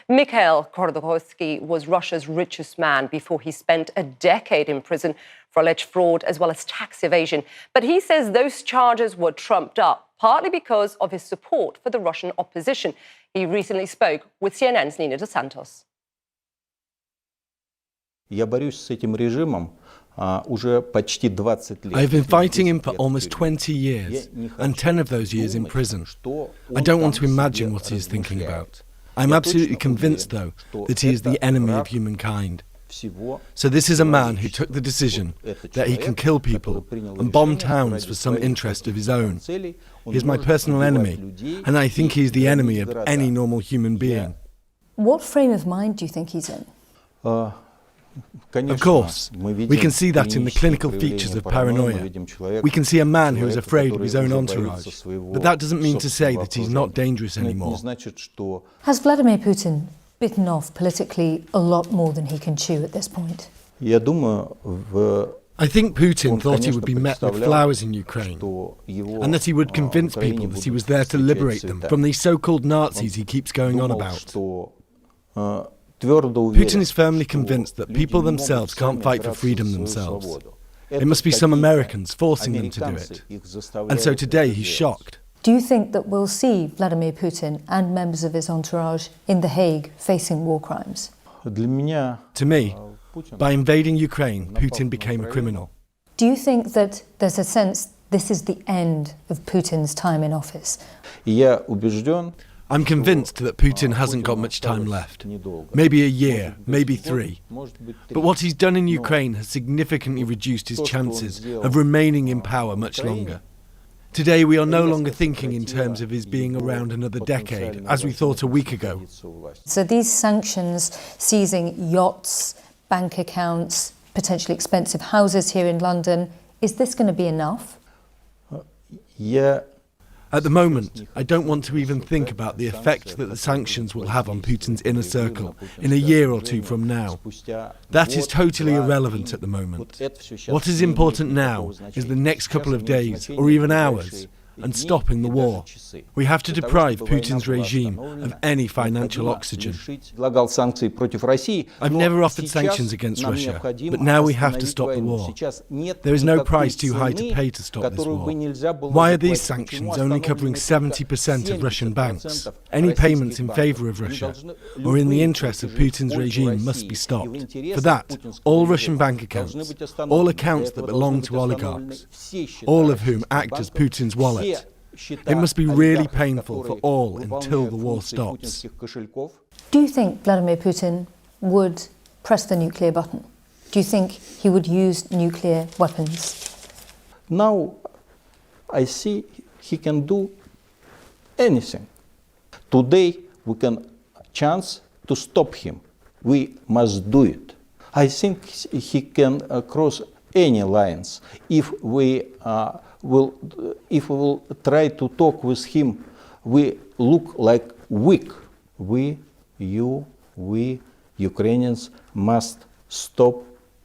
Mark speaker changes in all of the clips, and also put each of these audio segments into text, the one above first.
Speaker 1: Mikhail Khodorkovsky was Russia's richest man before he spent a decade in prison for alleged fraud as well as tax evasion. But he says those charges were trumped up, partly because of his support for the Russian opposition. He recently spoke with CNN's Nina dos Santos.
Speaker 2: Я борюсь с этим режимом уже почти 20 лет.
Speaker 3: I've been fighting him for almost 20 years, and 10 of those years in prison. I don't want to imagine what he is thinking about. I'm absolutely convinced, though, that he is the enemy of humankind. So this is a man who took the decision that he can kill people and bomb towns for some interest of his own. He's my personal enemy, and I think he's the enemy of any normal human being.
Speaker 4: What frame of mind do you think he's in?
Speaker 3: Of course, we can see that in the clinical features of paranoia. We can see a man who is afraid of his own entourage, but that doesn't mean to say that he's not dangerous anymore.
Speaker 4: Has Vladimir Putin bitten off politically a lot more than he can chew at this point?
Speaker 3: I think Putin thought he would be met with flowers in Ukraine, and that he would convince people that he was there to liberate them from these so-called Nazis he keeps going on about. Putin is firmly convinced that people themselves can't fight for freedom themselves. It must be some Americans forcing them to do it. And so today he's shocked.
Speaker 4: Do you think that we'll see Vladimir Putin and members of his entourage in The Hague facing war crimes?
Speaker 3: To me, by invading Ukraine, Putin became a criminal.
Speaker 4: Do you think that there's a sense this is the end of Putin's time in office?
Speaker 3: I'm convinced that Putin hasn't got much time left. Maybe a year, maybe 3. But what he's done in Ukraine has significantly reduced his chances of remaining in power much longer. Today we are no longer thinking in terms of his being around another decade, as we thought a week ago.
Speaker 4: So these sanctions, seizing yachts, bank accounts, potentially expensive houses here in London, is this going to be enough?
Speaker 3: At the moment, I don't want to even think about the effect that the sanctions will have on Putin's inner circle in a year or 2 from now. That is totally irrelevant at the moment. What is important now is the next couple of days or even hours and stopping the war. We have to deprive Putin's regime of any financial oxygen. I've never offered sanctions against Russia, but now we have to stop the war. There is no price too high to pay to stop this war. Why are these sanctions only covering 70% of Russian banks? Any payments in favour of Russia or in the interests of Putin's regime must be stopped. For that, all Russian bank accounts, all accounts that belong to oligarchs, all of whom act as Putin's wallet, it must be really painful for all until the war stops.
Speaker 4: Do you think Vladimir Putin would press the nuclear button? Do you think he would use nuclear weapons?
Speaker 2: Now I see he can do anything. Today we can chance to stop him. We must do it. I think he can cross any lines if we will try to talk with him. We look like weak. We Ukrainians must stop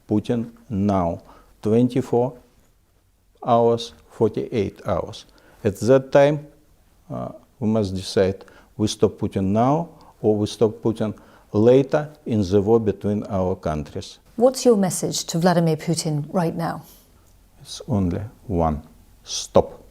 Speaker 2: Putin now. 24 hours, 48 hours. At that time, we must decide we stop Putin now or we stop Putin later in the war between our countries.
Speaker 4: What's your message to Vladimir Putin right now?
Speaker 2: It's only one: stop.